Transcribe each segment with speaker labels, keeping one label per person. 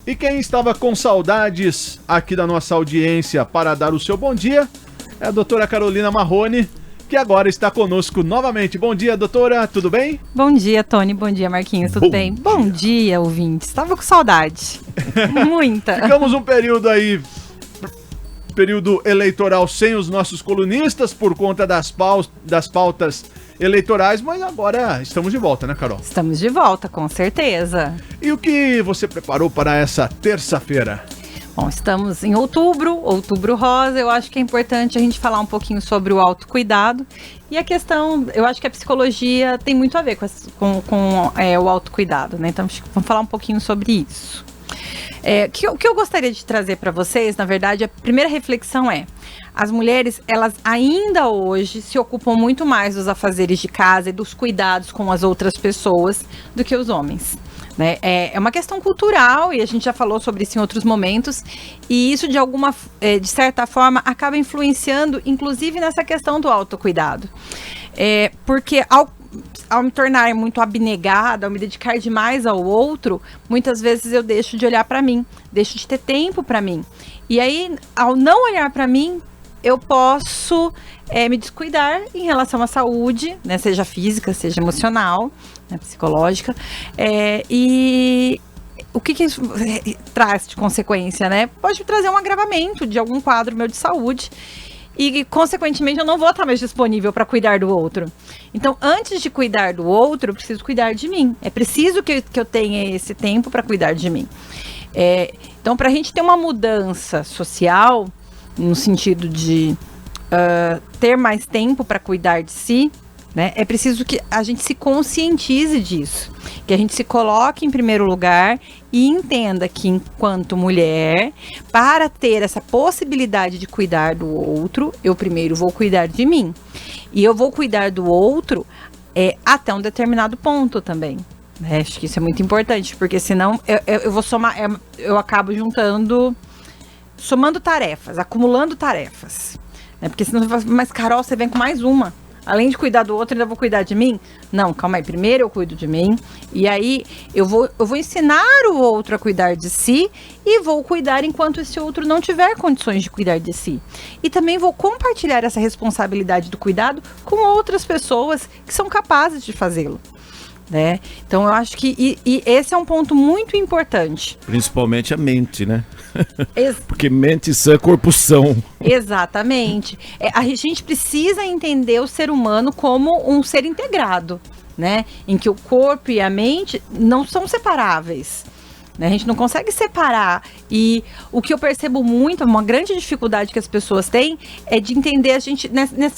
Speaker 1: E quem estava com saudades aqui da nossa audiência para dar o seu bom dia é a doutora Carolina Marrone, que agora está conosco novamente. Bom dia, doutora, tudo bem?
Speaker 2: Bom dia, Tony. Bom dia, Marquinhos. Tudo bem? Bom dia, ouvintes. Estava com saudade. Muita.
Speaker 1: Ficamos um período eleitoral sem os nossos colunistas por conta das pautas eleitorais, mas agora estamos de volta, né, Carol?
Speaker 2: Estamos de volta, com certeza.
Speaker 1: E o que você preparou para essa terça-feira?
Speaker 2: Bom, estamos em outubro rosa. Eu acho que é importante a gente falar um pouquinho sobre o autocuidado. E a questão, eu acho que a psicologia tem muito a ver com o autocuidado, né? Então, vamos falar um pouquinho sobre isso. O que eu gostaria de trazer para vocês, na verdade, a primeira reflexão as mulheres, elas ainda hoje se ocupam muito mais dos afazeres de casa e dos cuidados com as outras pessoas do que os homens. Né? É uma questão cultural e a gente já falou sobre isso em outros momentos, e isso de certa forma acaba influenciando inclusive nessa questão do autocuidado, porque ao me tornar muito abnegada, ao me dedicar demais ao outro, muitas vezes eu deixo de olhar para mim, deixo de ter tempo para mim, e aí ao não olhar para mim eu posso me descuidar em relação à saúde, né, seja física, seja emocional, né, psicológica, e o que isso traz de consequência, né? Pode trazer um agravamento de algum quadro meu de saúde e, consequentemente, eu não vou estar mais disponível para cuidar do outro. Então, antes de cuidar do outro, eu preciso cuidar de mim. É preciso que eu tenha esse tempo para cuidar de mim. Então, para a gente ter uma mudança social, no sentido de ter mais tempo para cuidar de si, né, é preciso que a gente se conscientize disso, que a gente se coloque em primeiro lugar e entenda que, enquanto mulher, para ter essa possibilidade de cuidar do outro, eu primeiro vou cuidar de mim. E eu vou cuidar do outro até um determinado ponto também. Acho que isso é muito importante, porque senão eu vou somar, eu acabo somando tarefas, acumulando tarefas, né? Porque senão você fala, mas Carol, você vem com mais uma. Além de cuidar do outro, ainda vou cuidar de mim? Não, calma aí. Primeiro eu cuido de mim. E aí eu vou ensinar o outro a cuidar de si. E vou cuidar enquanto esse outro não tiver condições de cuidar de si. E também vou compartilhar essa responsabilidade do cuidado com outras pessoas que são capazes de fazê-lo. Né? Então eu acho que esse é um ponto muito importante.
Speaker 3: Principalmente a mente, né? Porque mente sã, corpo são.
Speaker 2: Exatamente. A gente precisa entender o ser humano como um ser integrado, né? Em que o corpo e a mente não são separáveis. Né? A gente não consegue separar. E o que eu percebo muito, uma grande dificuldade que as pessoas têm é de entender a gente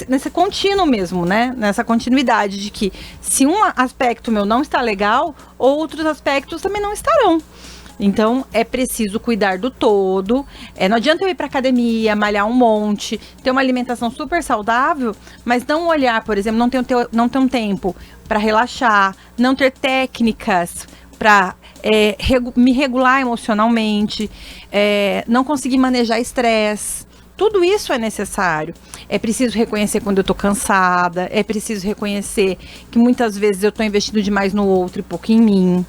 Speaker 2: nesse contínuo mesmo, né? Nessa continuidade de que se um aspecto meu não está legal, outros aspectos também não estarão. Então, é preciso cuidar do todo. Não adianta eu ir para academia, malhar um monte, ter uma alimentação super saudável, mas não olhar, por exemplo, não ter um tempo para relaxar, não ter técnicas para me regular emocionalmente, não conseguir manejar estresse. Tudo isso é necessário. É preciso reconhecer quando eu estou cansada, é preciso reconhecer que muitas vezes eu estou investindo demais no outro e pouco em mim.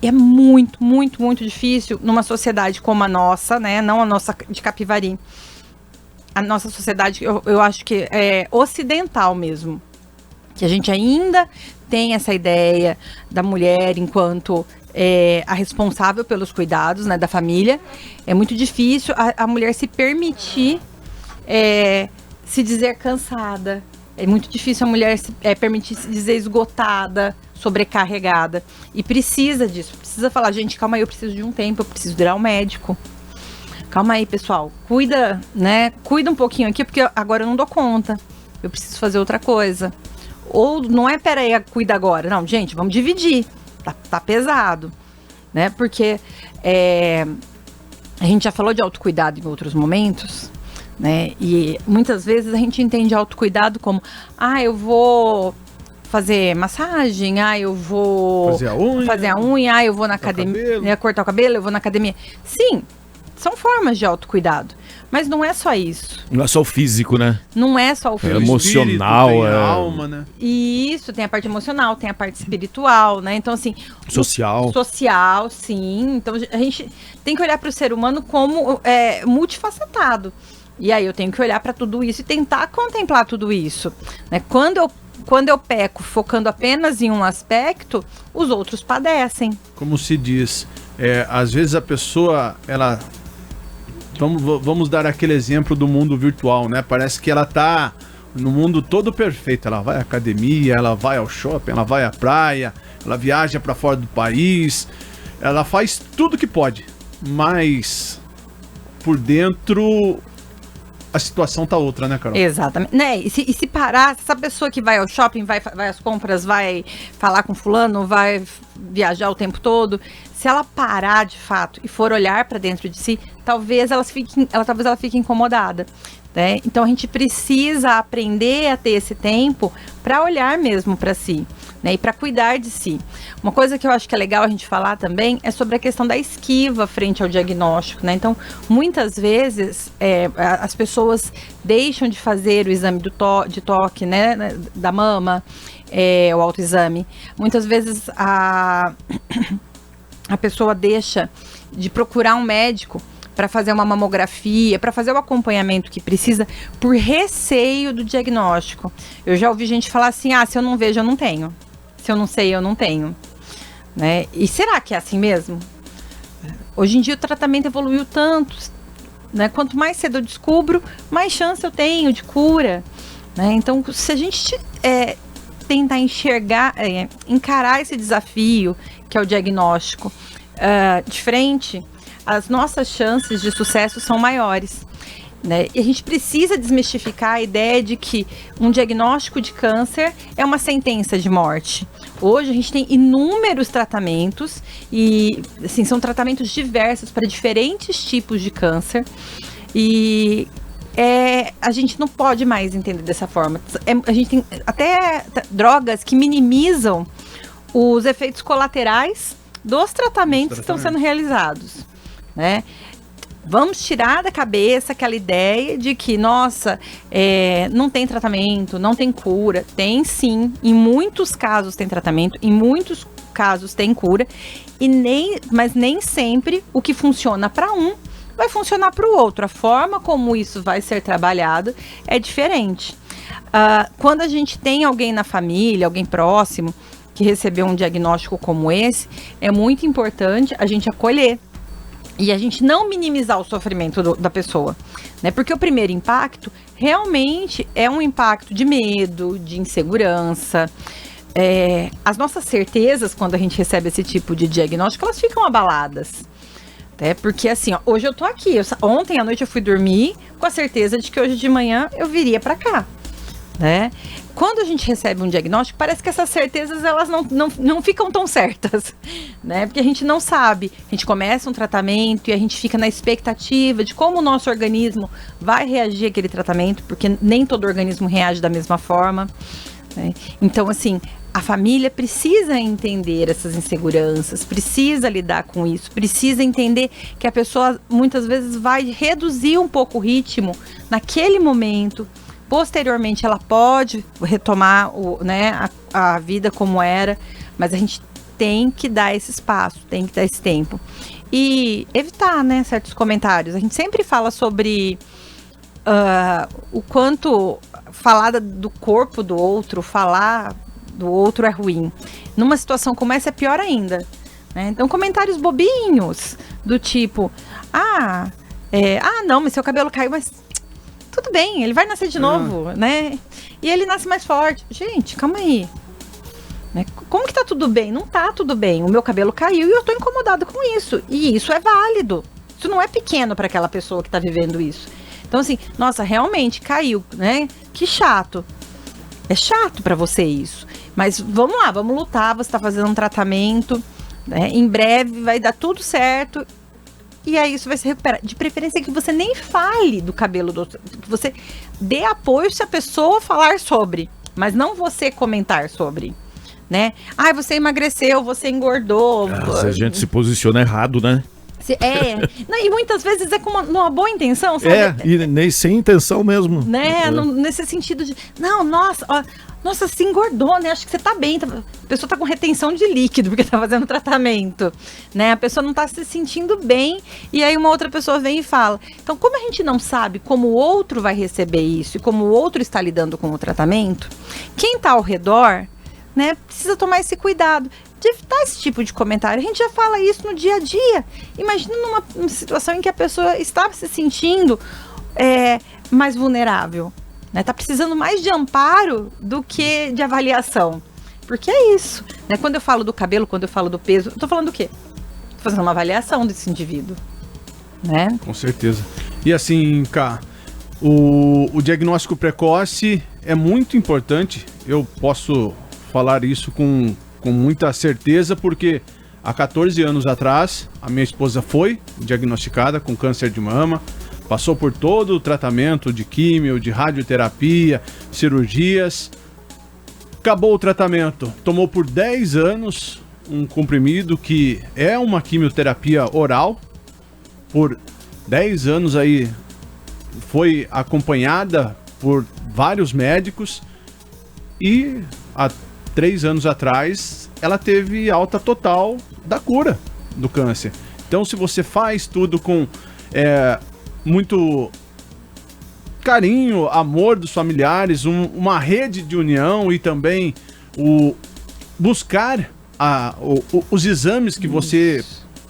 Speaker 2: E é muito, muito, muito difícil numa sociedade como a nossa, né? Não a nossa de Capivari. A nossa sociedade, eu acho que é ocidental mesmo. Que a gente ainda tem essa ideia da mulher enquanto a responsável pelos cuidados, né, da família. É muito difícil a mulher se permitir se dizer cansada. É muito difícil a mulher permitir se dizer esgotada, sobrecarregada. E precisa disso. Precisa falar, gente, calma aí, eu preciso de um tempo, eu preciso ir ao médico. Calma aí, pessoal. Cuida, né? Cuida um pouquinho aqui, porque agora eu não dou conta. Eu preciso fazer outra coisa. Ou não é, peraí, cuida agora. Não, gente, vamos dividir. Tá pesado. Né? Porque a gente já falou de autocuidado em outros momentos, né? E muitas vezes a gente entende autocuidado como, eu vou fazer massagem, eu vou fazer a unha, eu vou na academia, cortar o cabelo, eu vou na academia. Sim, são formas de autocuidado. Mas não é só isso.
Speaker 3: Não é só o físico, né?
Speaker 2: Não é só o físico.
Speaker 3: É emocional,
Speaker 1: tem a alma, né?
Speaker 2: E isso, tem a parte emocional, tem a parte espiritual, né? Então, assim...
Speaker 3: Social.
Speaker 2: Social, sim. Então, a gente tem que olhar para o ser humano como multifacetado. E aí eu tenho que olhar para tudo isso e tentar contemplar tudo isso, né? Quando eu peco focando apenas em um aspecto, os outros padecem.
Speaker 1: Como se diz, às vezes a pessoa, ela... Vamos dar aquele exemplo do mundo virtual, né? Parece que ela tá no mundo todo perfeito. Ela vai à academia, ela vai ao shopping, ela vai à praia, ela viaja para fora do país, ela faz tudo que pode, mas por dentro a situação tá outra, né, Carol?
Speaker 2: Exatamente. Né? E se parar, essa pessoa que vai ao shopping, vai às compras, vai falar com fulano, vai viajar o tempo todo, se ela parar de fato e for olhar para dentro de si, talvez ela fique incomodada. Né? Então a gente precisa aprender a ter esse tempo para olhar mesmo para si, né? E para cuidar de si. Uma coisa que eu acho que é legal a gente falar também é sobre a questão da esquiva frente ao diagnóstico, né? Então muitas vezes as pessoas deixam de fazer o exame de toque, né? Da mama, o autoexame. Muitas vezes a pessoa deixa de procurar um médico para fazer uma mamografia, para fazer o acompanhamento que precisa, por receio do diagnóstico. Eu já ouvi gente falar assim, se eu não vejo, eu não tenho. Se eu não sei, eu não tenho. Né? E será que é assim mesmo? Hoje em dia o tratamento evoluiu tanto, né? Quanto mais cedo eu descubro, mais chance eu tenho de cura. Né? Então, se a gente tentar encarar esse desafio, que é o diagnóstico, de frente, as nossas chances de sucesso são maiores. Né? E a gente precisa desmistificar a ideia de que um diagnóstico de câncer é uma sentença de morte. Hoje a gente tem inúmeros tratamentos e assim, são tratamentos diversos para diferentes tipos de câncer e a gente não pode mais entender dessa forma. A gente tem até drogas que minimizam os efeitos colaterais dos tratamentos que estão sendo realizados. Né? Vamos tirar da cabeça aquela ideia de que, nossa, não tem tratamento, não tem cura. Tem sim, em muitos casos tem tratamento, em muitos casos tem cura, mas nem sempre o que funciona para um vai funcionar para o outro. A forma como isso vai ser trabalhado é diferente. Quando a gente tem alguém na família, alguém próximo, que recebeu um diagnóstico como esse, é muito importante a gente acolher. E a gente não minimizar o sofrimento da pessoa, né? Porque o primeiro impacto realmente é um impacto de medo, de insegurança. As nossas certezas, quando a gente recebe esse tipo de diagnóstico, elas ficam abaladas. Porque assim, hoje eu tô aqui. Ontem à noite eu fui dormir com a certeza de que hoje de manhã eu viria para cá. Né? Quando a gente recebe um diagnóstico, parece que essas certezas elas não ficam tão certas, né? Porque a gente não sabe. A gente começa um tratamento e a gente fica na expectativa de como o nosso organismo vai reagir àquele tratamento, porque nem todo organismo reage da mesma forma. Né? Então, assim, a família precisa entender essas inseguranças, precisa lidar com isso, precisa entender que a pessoa muitas vezes vai reduzir um pouco o ritmo naquele momento. Posteriormente, ela pode retomar a vida como era, mas a gente tem que dar esse espaço, tem que dar esse tempo. E evitar, né, certos comentários. A gente sempre fala sobre o quanto falar do corpo do outro, falar do outro é ruim. Numa situação como essa é pior ainda. Né? Então, comentários bobinhos, do tipo, não, mas seu cabelo caiu, mas... Tudo bem, ele vai nascer de novo, né? E ele nasce mais forte. Gente, calma aí. Né? Como que tá tudo bem? Não tá tudo bem. O meu cabelo caiu e eu tô incomodado com isso. E isso é válido. Isso não é pequeno para aquela pessoa que tá vivendo isso. Então, assim, nossa, realmente caiu, né? Que chato. É chato para você isso. Mas vamos lá, vamos lutar. Você tá fazendo um tratamento, né? Em breve vai dar tudo certo. E aí isso vai se recuperar. De preferência que você nem fale do cabelo do outro. Que você dê apoio se a pessoa falar sobre. Mas não você comentar sobre. Né? Você emagreceu, você engordou.
Speaker 3: A gente se posiciona errado, né?
Speaker 2: E muitas vezes é com uma boa intenção, sabe?
Speaker 3: E nem sem intenção mesmo.
Speaker 2: Né? Nesse sentido de, não, nossa, se engordou, né? Acho que você tá bem. A pessoa tá com retenção de líquido porque tá fazendo tratamento, né? A pessoa não tá se sentindo bem e aí uma outra pessoa vem e fala. Então, como a gente não sabe como o outro vai receber isso e como o outro está lidando com o tratamento, quem tá ao redor, né, precisa tomar esse cuidado de evitar esse tipo de comentário. A gente já fala isso no dia a dia. Imagina numa situação em que a pessoa está se sentindo mais vulnerável. Né, tá precisando mais de amparo do que de avaliação. Porque é isso. Né? Quando eu falo do cabelo, quando eu falo do peso, eu tô falando do quê? Tô fazendo uma avaliação desse indivíduo. Né?
Speaker 1: Com certeza. E assim, Cá, o diagnóstico precoce é muito importante. Eu posso falar isso com muita certeza, porque há 14 anos atrás, a minha esposa foi diagnosticada com câncer de mama. Passou por todo o tratamento de químio, de radioterapia, cirurgias. Acabou o tratamento. Tomou por 10 anos um comprimido que é uma quimioterapia oral. Por 10 anos aí foi acompanhada por vários médicos. E há 3 anos atrás ela teve alta total da cura do câncer. Então, se você faz tudo com muito carinho, amor dos familiares, uma rede de união e também buscar os exames que você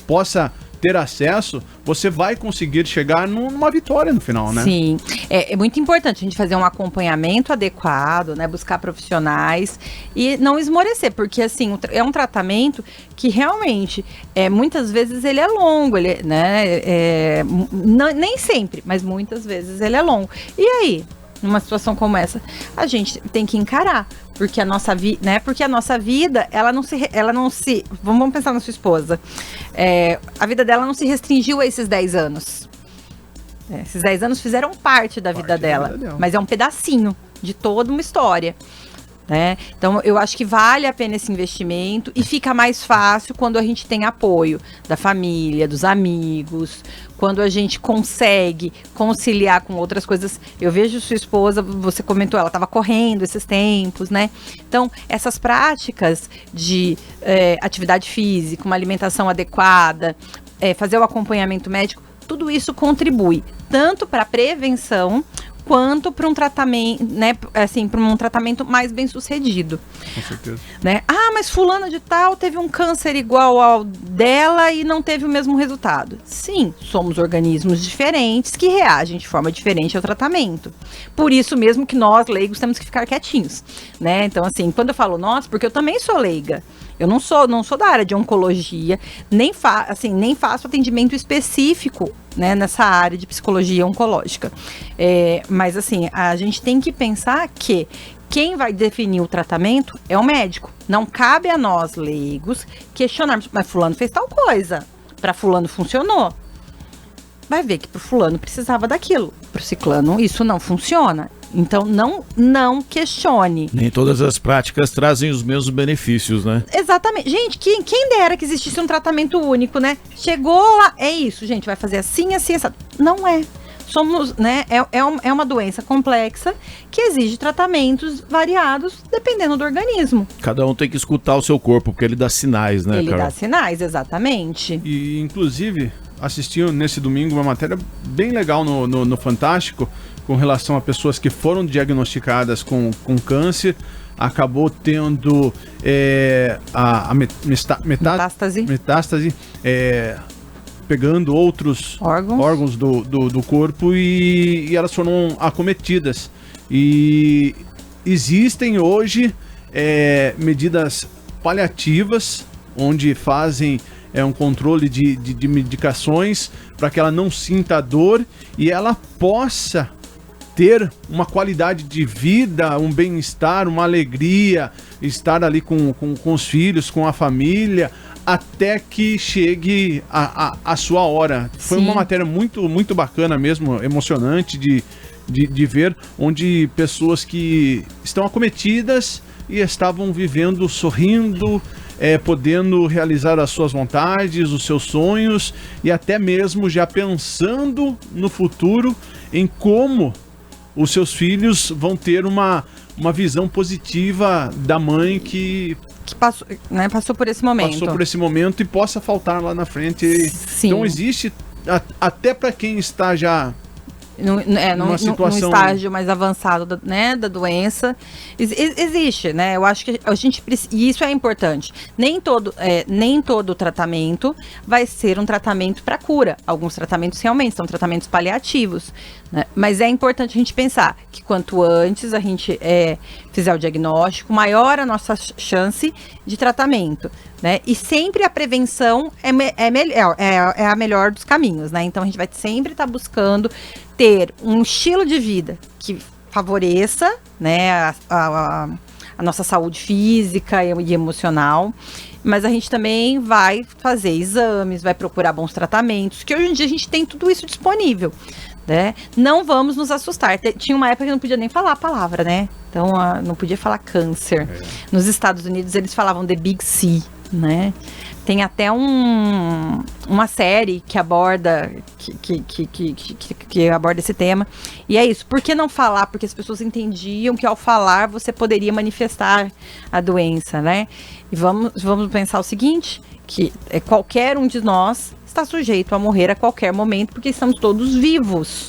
Speaker 1: possa ter acesso, você vai conseguir chegar numa vitória no final, né?
Speaker 2: Sim, é muito importante a gente fazer um acompanhamento adequado, né? Buscar profissionais e não esmorecer, porque assim, é um tratamento que realmente, muitas vezes ele é longo, né? Nem sempre, mas muitas vezes ele é longo. E aí, numa situação como essa, a gente tem que encarar, porque a nossa vida, né? Porque a nossa vida, ela não se, vamos pensar na sua esposa. A vida dela não se restringiu a esses 10 anos. Esses 10 anos fizeram parte da vida dela, mas é um pedacinho de toda uma história. Né? Então, eu acho que vale a pena esse investimento e fica mais fácil quando a gente tem apoio da família, dos amigos, quando a gente consegue conciliar com outras coisas. Eu vejo sua esposa, você comentou, ela estava correndo esses tempos, né? Então, essas práticas de atividade física, uma alimentação adequada, fazer o acompanhamento médico, tudo isso contribui tanto para a prevenção quanto para um tratamento, né, assim, para um tratamento mais bem sucedido.
Speaker 1: Com certeza.
Speaker 2: Né? Mas fulana de tal teve um câncer igual ao dela e não teve o mesmo resultado. Sim, somos organismos diferentes que reagem de forma diferente ao tratamento. Por isso mesmo que nós, leigos, temos que ficar quietinhos, né? Então, assim, quando eu falo nós, porque eu também sou leiga. Eu não sou da área de oncologia, nem faço atendimento específico, né, nessa área de psicologia oncológica. Mas assim, a gente tem que pensar que quem vai definir o tratamento é o médico. Não cabe a nós, leigos, questionarmos, mas fulano fez tal coisa, para fulano funcionou. Vai ver que pro fulano precisava daquilo, pro ciclano isso não funciona. Então, não questione.
Speaker 3: Nem todas as práticas trazem os mesmos benefícios, né?
Speaker 2: Exatamente. Gente, quem dera que existisse um tratamento único, né? Chegou lá, é isso, gente, vai fazer assim, assim, assim. Não é. Somos, né? É uma doença complexa que exige tratamentos variados dependendo do organismo.
Speaker 3: Cada um tem que escutar o seu corpo, porque ele dá sinais, né,
Speaker 2: Ele
Speaker 3: Carol?
Speaker 2: dá sinais, exatamente.
Speaker 1: E, inclusive, assisti nesse domingo uma matéria bem legal no Fantástico, com relação a pessoas que foram diagnosticadas com câncer, acabou tendo a metástase, pegando outros órgãos do corpo e elas foram acometidas. E existem hoje medidas paliativas, onde fazem um controle de medicações para que ela não sinta dor e ela possa ter uma qualidade de vida, um bem-estar, uma alegria, estar ali com os filhos, com a família, até que chegue a sua hora. Foi uma matéria muito, muito bacana mesmo, emocionante de ver, onde pessoas que estão acometidas e estavam vivendo, sorrindo, podendo realizar as suas vontades, os seus sonhos e até mesmo já pensando no futuro em como os seus filhos vão ter uma visão positiva da mãe que
Speaker 2: passou, né, passou por esse momento.
Speaker 1: Passou por esse momento e possa faltar lá na frente.
Speaker 2: Sim.
Speaker 1: Então existe, até para quem está já
Speaker 2: num estágio mais avançado da doença, existe, né? Eu acho que a gente precisa, e isso é importante. Nem todo tratamento vai ser um tratamento para cura. Alguns tratamentos realmente são tratamentos paliativos, né? Mas é importante a gente pensar que quanto antes a gente fizer o diagnóstico, maior a nossa chance de tratamento, né? E sempre a prevenção é a melhor dos caminhos, né? Então a gente vai sempre estar buscando ter um estilo de vida que favoreça, né, a nossa saúde física e emocional, mas a gente também vai fazer exames, vai procurar bons tratamentos, que hoje em dia a gente tem tudo isso disponível, né? Não vamos nos assustar. Tinha uma época que não podia nem falar a palavra, né? Então não podia falar câncer. Nos Estados Unidos eles falavam The Big C, né? Tem até uma série que aborda que aborda esse tema. E é isso. Por que não falar? Porque as pessoas entendiam que ao falar você poderia manifestar a doença, né? E vamos pensar o seguinte, que qualquer um de nós está sujeito a morrer a qualquer momento, porque estamos todos vivos.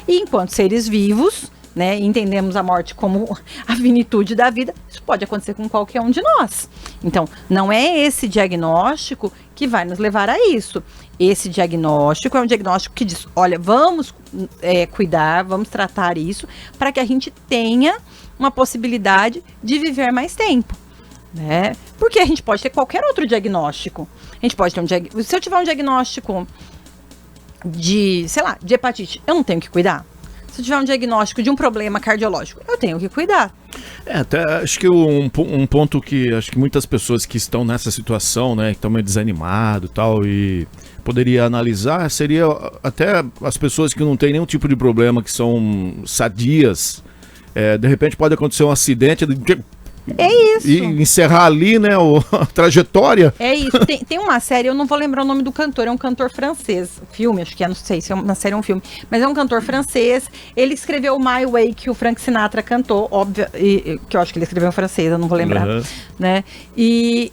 Speaker 2: E enquanto seres vivos, né, entendemos a morte como a finitude da vida, isso pode acontecer com qualquer um de nós. Então, não é esse diagnóstico que vai nos levar a isso. Esse diagnóstico é um diagnóstico que diz, olha, vamos cuidar, vamos tratar isso, para que a gente tenha uma possibilidade de viver mais tempo, né? Porque a gente pode ter qualquer outro diagnóstico. A gente pode ter se eu tiver um diagnóstico de, sei lá, de hepatite, eu não tenho que cuidar? Se eu tiver um diagnóstico de um problema cardiológico, eu tenho que cuidar.
Speaker 3: Até acho que um ponto que acho que muitas pessoas que estão nessa situação, né, que estão meio desanimado e tal, e poderia analisar, seria até as pessoas que não têm nenhum tipo de problema, que são sadias, de repente pode acontecer um acidente,
Speaker 2: é isso.
Speaker 3: E encerrar ali, né, a trajetória.
Speaker 2: É isso. Tem uma série, eu não vou lembrar o nome do cantor, é um cantor francês. Filme, acho que não sei se é uma série ou um filme. Mas é um cantor francês. Ele escreveu My Way, que o Frank Sinatra cantou, óbvio, que eu acho que ele escreveu em francês, eu não vou lembrar. Né? E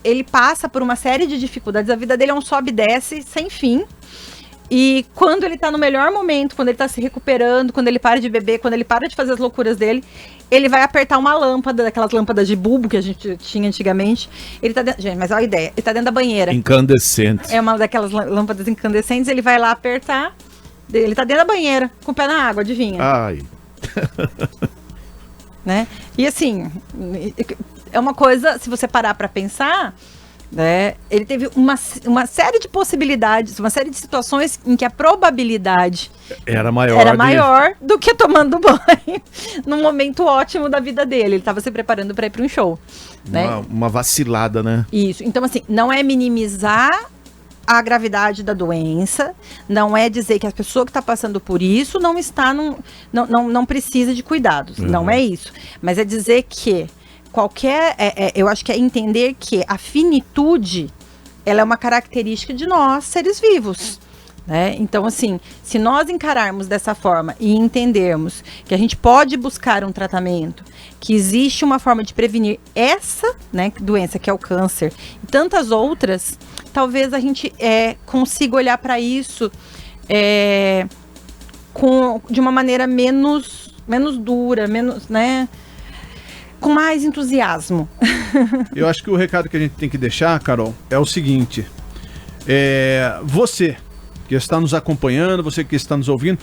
Speaker 2: ele passa por uma série de dificuldades. A vida dele é um sobe e desce sem fim. E quando ele tá no melhor momento, quando ele tá se recuperando, quando ele para de beber, quando ele para de fazer as loucuras dele, ele vai apertar uma lâmpada, daquelas lâmpadas de bulbo que a gente tinha antigamente. Ele tá dentro, gente, mas olha a ideia, ele tá dentro da banheira.
Speaker 3: Incandescente.
Speaker 2: É uma daquelas lâmpadas incandescentes, ele vai lá apertar, ele tá dentro da banheira, com o pé na água, adivinha?
Speaker 3: Ai.
Speaker 2: Né? E assim, é uma coisa, se você parar pra pensar, né, ele teve uma série de possibilidades, uma série de situações em que a probabilidade
Speaker 3: era maior
Speaker 2: do que tomando banho num momento ótimo da vida dele. Ele estava se preparando para ir para um show. Né?
Speaker 3: Uma vacilada, né?
Speaker 2: Isso. Então, assim, não é minimizar a gravidade da doença, não é dizer que a pessoa que está passando por isso não precisa de cuidados. Não é isso. Mas é dizer que eu acho que é entender que a finitude, ela é uma característica de nós, seres vivos, né? Então, assim, se nós encararmos dessa forma e entendermos que a gente pode buscar um tratamento, que existe uma forma de prevenir essa, né, doença que é o câncer e tantas outras, talvez a gente consiga olhar para isso de uma maneira menos dura, menos, né, com mais entusiasmo.
Speaker 1: Eu acho que o recado que a gente tem que deixar, Carol, é o seguinte. Você que está nos acompanhando, você que está nos ouvindo,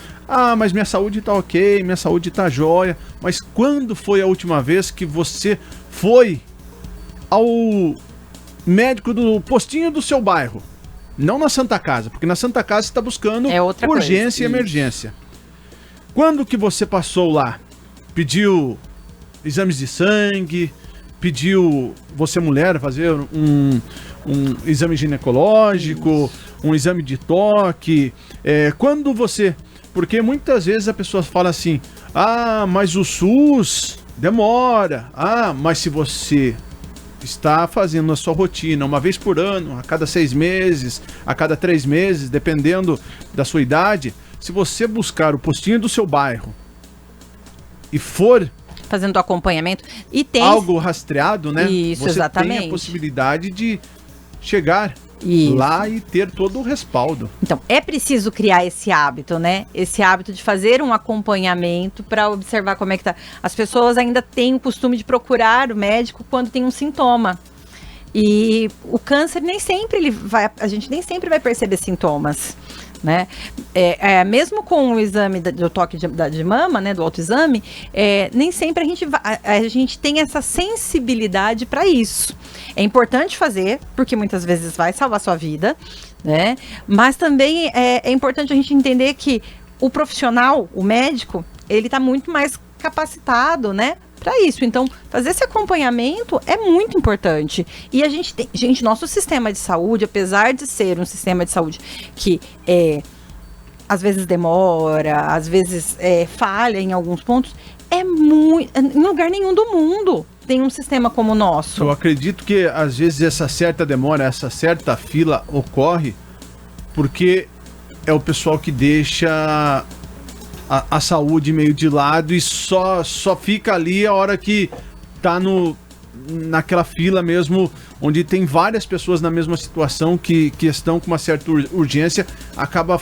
Speaker 1: mas minha saúde está ok, minha saúde está jóia, mas quando foi a última vez que você foi ao médico do postinho do seu bairro? Não na Santa Casa, porque na Santa Casa você está buscando urgência e emergência. Quando que você passou lá? Pediu exames de sangue, pediu você, mulher, fazer um exame ginecológico, um exame de toque. Quando você... Porque muitas vezes a pessoa fala assim, mas o SUS demora. Mas se você está fazendo a sua rotina uma vez por ano, a cada 6 meses, a cada 3 meses, dependendo da sua idade, se você buscar o postinho do seu bairro e for
Speaker 2: fazendo o acompanhamento e tem
Speaker 1: algo rastreado, né?
Speaker 2: Isso,
Speaker 1: você
Speaker 2: exatamente.
Speaker 1: tem a possibilidade de chegar
Speaker 2: Isso.
Speaker 1: lá e ter todo o respaldo.
Speaker 2: Então, é preciso criar esse hábito, né? Esse hábito de fazer um acompanhamento para observar como é que tá. As pessoas ainda têm o costume de procurar o médico quando tem um sintoma. E o câncer nem sempre a gente nem sempre vai perceber sintomas, né? Mesmo com o exame do toque de mama, né, do autoexame, nem sempre a gente tem essa sensibilidade para isso. É importante fazer, porque muitas vezes vai salvar sua vida, né? Mas também é importante a gente entender que o profissional, o médico, ele está muito mais capacitado, né, para isso. Então, fazer esse acompanhamento é muito importante. E a gente tem, nosso sistema de saúde, apesar de ser um sistema de saúde que às vezes demora, às vezes falha em alguns pontos, em lugar nenhum do mundo tem um sistema como o nosso.
Speaker 1: Eu acredito que às vezes essa certa demora, essa certa fila ocorre porque é o pessoal que deixa a saúde meio de lado e só fica ali a hora que tá naquela fila mesmo, onde tem várias pessoas na mesma situação que estão com uma certa urgência, acaba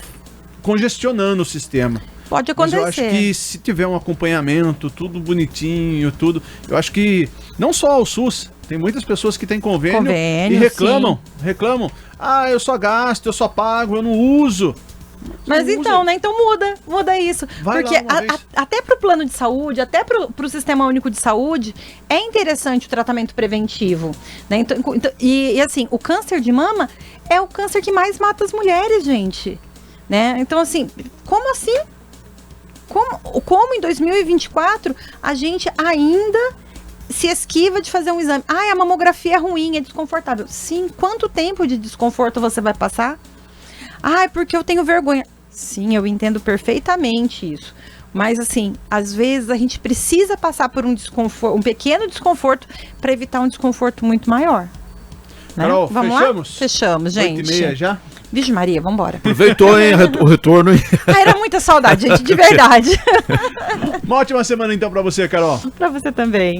Speaker 1: congestionando o sistema.
Speaker 2: Pode acontecer.
Speaker 1: Mas eu acho que se tiver um acompanhamento, tudo bonitinho, eu acho que não só o SUS, tem muitas pessoas que têm convênio e reclamam. Ah, eu só gasto, eu só pago, eu não uso.
Speaker 2: Mas então, né? Então muda isso. Porque até para o plano de saúde, até para o Sistema Único de Saúde, é interessante o tratamento preventivo, né? Então, e assim, o câncer de mama é o câncer que mais mata as mulheres, gente, né? Então, assim, como assim? Como em 2024 a gente ainda se esquiva de fazer um exame? Ah, a mamografia é ruim, é desconfortável. Sim, quanto tempo de desconforto você vai passar? Ah, é porque eu tenho vergonha. Sim, eu entendo perfeitamente isso. Mas assim, às vezes a gente precisa passar por um desconforto, um pequeno desconforto para evitar um desconforto muito maior. Né?
Speaker 1: Carol,
Speaker 2: vamos
Speaker 1: fechamos?
Speaker 2: Lá? Fechamos, gente.
Speaker 1: 8h30 já?
Speaker 2: Vixe Maria, vambora.
Speaker 3: Aproveitou, hein, o retorno. Hein?
Speaker 2: Era muita saudade, gente, de verdade.
Speaker 1: Uma ótima semana então para você, Carol.
Speaker 2: Para você também.